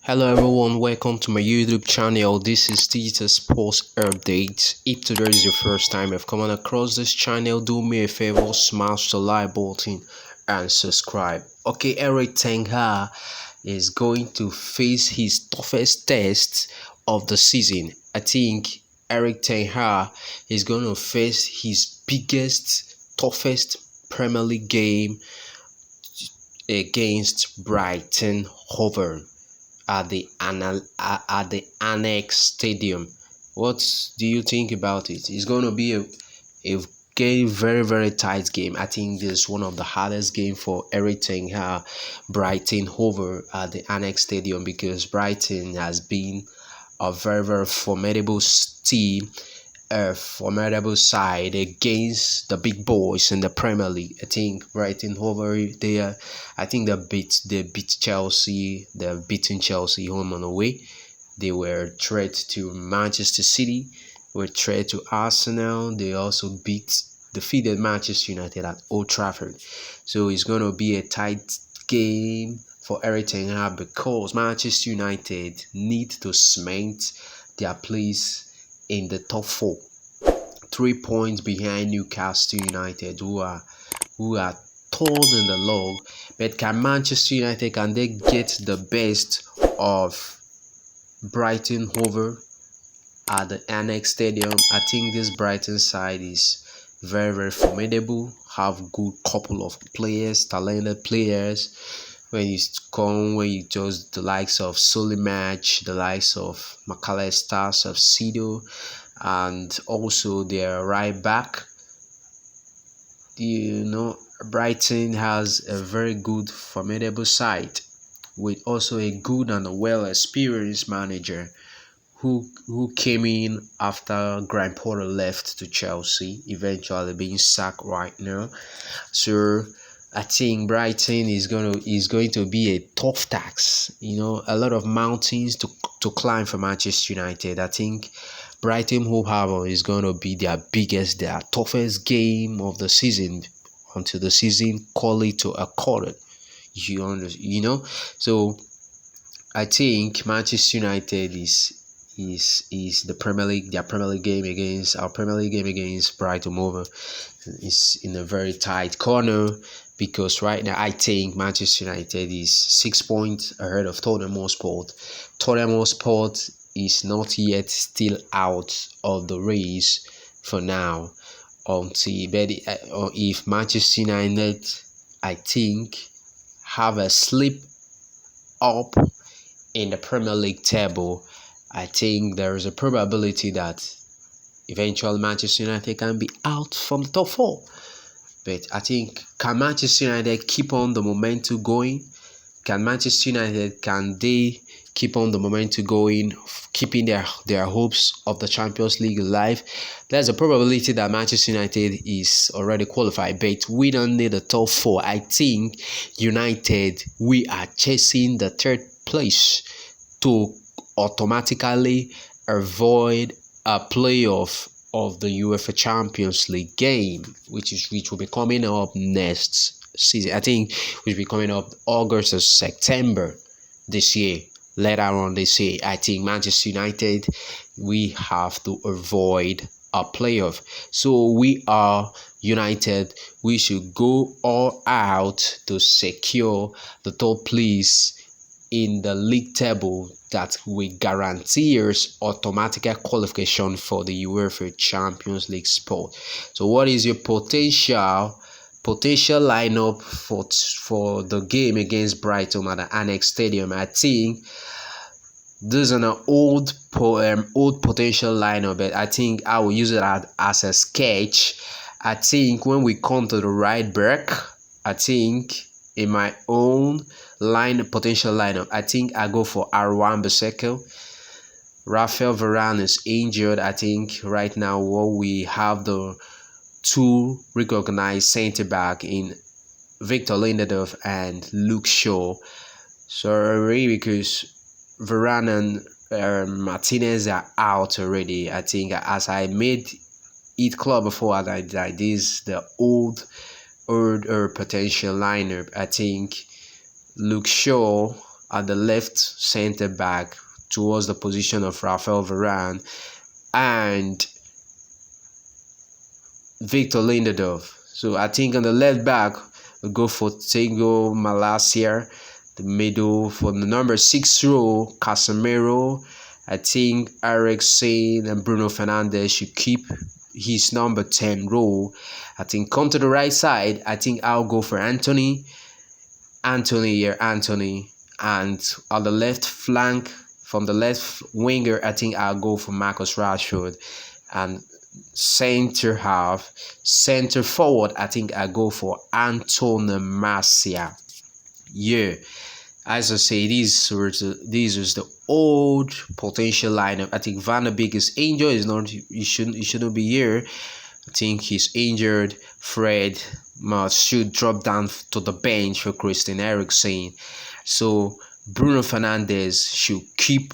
Hello everyone, welcome to my YouTube channel. This is Digital Sports Updates. If today is your first time you've come on across this channel, do me a favor, smash the like button and subscribe. Okay, Eric Ten Hag is going to face his toughest test of the season. I think Eric Ten Hag is going to face his biggest, toughest Premier League game against Brighton Hove at the Annex Stadium. What do you think about it? It's going to be a game, very tight game. I think this is one of the hardest game for Eric Ten Hag, Brighton Hove at the Annex Stadium, because Brighton has been a very formidable team, a formidable side against the big boys in the Premier League. I think Brighton Hove, I think they beat Chelsea. They've beaten Chelsea home and away. They were threat to Manchester City, were threat to Arsenal. They also defeated Manchester United at Old Trafford. So it's gonna be a tight game for Eric Ten Hag because Manchester United need to cement their place in the top four, 3 points behind Newcastle United, who are third in the log. But can Manchester United, can they get the best of Brighton Hove at the Annex Stadium? I think this Brighton side is very formidable. Have good couple of players, talented players. When you just the likes of Solimatch, the likes of McAllister, Subsido, and also their right back. Brighton has a very good, formidable side with also a good and a well-experienced manager who came in after Graham Potter left to Chelsea, eventually being sacked right now. So I think Brighton is going to be a tough task. A lot of mountains to climb for Manchester United. I think Brighton Hove Albion is going to be their toughest game of the season until the season call it to a quarter. So I think Manchester United is the Premier League, their Premier League game against our Premier League game against Brighton Hove is in a very tight corner, because right now I think Manchester United is 6 points ahead of Tottenham Hotspur. Tottenham Hotspur is not yet still out of the race for now, if Manchester United, I think, have a slip up in the Premier League table, I think there is a probability that eventually Manchester United can be out from the top four. But I think, can Manchester United keep on the momentum going? Can Manchester United, can they keep on the momentum going, keeping their hopes of the Champions League alive? There's a probability that Manchester United is already qualified, but we don't need the top four. I think United, we are chasing the third place to automatically avoid a playoff of the UEFA Champions League game, which will be coming up next season. I think which will be coming up August or September this year. Later on this year, I think Manchester United, we have to avoid a playoff. So we are United. We should go all out to secure the top place in the league table that will guarantee us automatic qualification for the UEFA Champions League spot. So what is your potential lineup for the game against Brighton at the Annex Stadium? I think this is an old potential lineup, but I think I will use it as a sketch. I think when we come to the right back, I think in my own potential lineup, I think I go for R1 Biseko. Rafael Varane is injured. I think right now we have the two recognized centre back in Victor Lindelof and Luke Shaw. Sorry, because Varane and Martinez are out already. I think, as I made it clear before, that this is the old potential lineup. I think Luke Shaw at the left center back towards the position of Rafael Varane and Victor Lindelof. So I think on the left back we go for Thiago Malacia. The middle for the number 6 role, Casemiro. I think Eriksen and Bruno Fernandes should keep his number 10 role. I think come to the right side, I think I'll go for Anthony. Anthony, and on the left flank, from the left winger, I think I'll go for Marcus Rashford. And center forward, I think I'll go for Antonio Marcia. Yeah, as I say, these was the old potential lineup. I think Van der Beek is injured. He shouldn't be here. I think he's injured. Fred should drop down to the bench for Christian Eriksen. So Bruno Fernandes should keep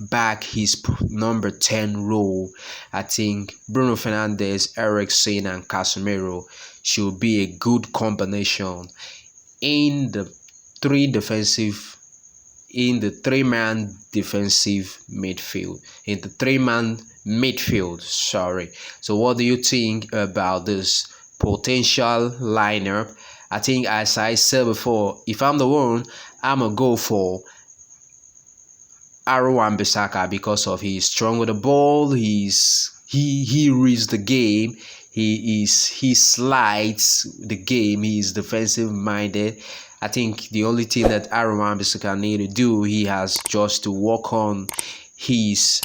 back his number 10 role. I think Bruno Fernandes, Eriksen, and Casemiro should be a good combination in the three-man defensive midfield. Sorry. So what do you think about this potential lineup? I think, as I said before, if I'm the one, I'm gonna go for Wan-Bissaka because of he's strong with the ball. He reads the game. He slides the game. He's defensive minded. I think the only thing that Wan-Bissaka need to do, he has just to work on his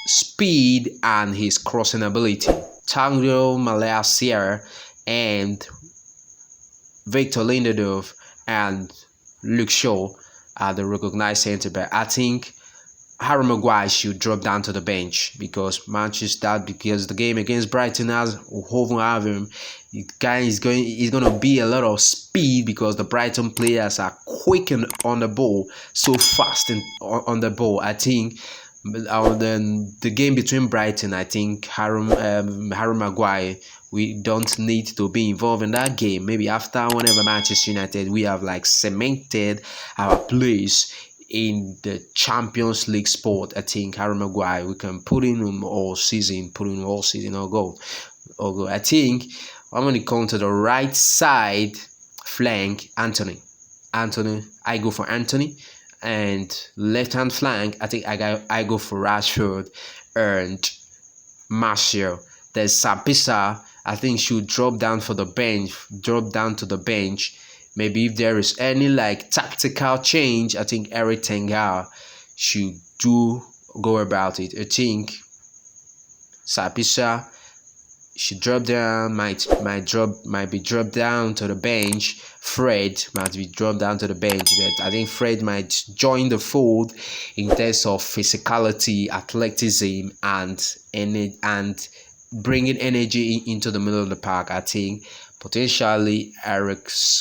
speed and his crossing ability. Thiago Malacia and Victor Lindelof and Luke Shaw are the recognized centre back. I think Harry Maguire should drop down to the bench because the game against Brighton has him. He's going to be a lot of speed because the Brighton players are quick on the ball, so fast on the ball. I think the game between Brighton, I think Harry Maguire, we don't need to be involved in that game. Maybe after whenever Manchester United, we have like cemented our place in the Champions League sport. I think Harry Maguire, we can put in all season or go. I think I'm going to come to the right side flank, Anthony. I go for Anthony. And left hand flank, I think I go for Rashford and Martial. There's Sabitzer, I think should drop down to the bench. Maybe if there is any like tactical change, I think Eric Ten Hag should go about it. I think Sabitzer should drop down, might be dropped down to the bench. Fred might be dropped down to the bench, but I think Fred might join the fold in terms of physicality, athleticism, and bringing energy into the middle of the park. I think potentially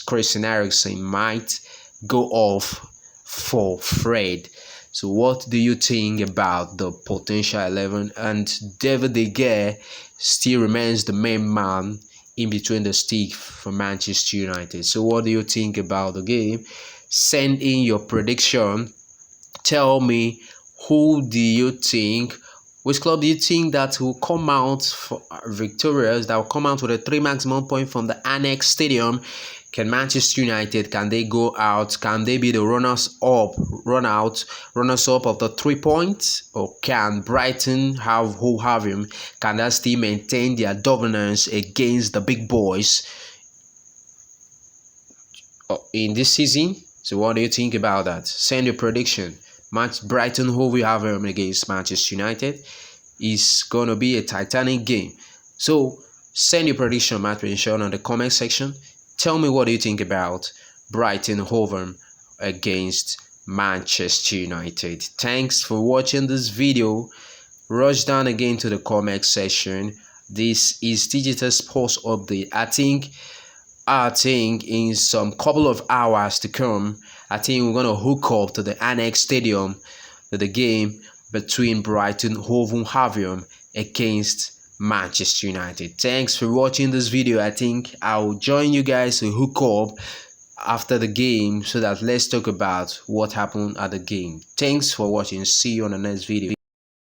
Christian Eriksen might go off for Fred. So what do you think about the potential 11? And David De Gea still remains the main man in between the stick for Manchester United. So what do you think about the game? Send in your prediction. Tell me, which club do you think that will come out victorious, that will come out with a 3 maximum point from the Annex Stadium? Can Manchester United, can they go out? Can they be the runners up of the 3 points? Or can Brighton have him? Can that still maintain their dominance against the big boys in this season? So what do you think about that? Send your prediction. Brighton have him against Manchester United is going to be a titanic game. So send your prediction, match prediction, on the comment section. Tell me, what do you think about Brighton against Manchester United? Thanks for watching this video. Rush down again to the comment section. This is Digital Sports Update. I think in some couple of hours to come, I think we're going to hook up to the Annex Stadium to the game between Brighton Hove Albion against Manchester United. Thanks for watching this video. I think I'll join you guys to hook up after the game so that let's talk about what happened at the game. Thanks for watching. See you on the next video.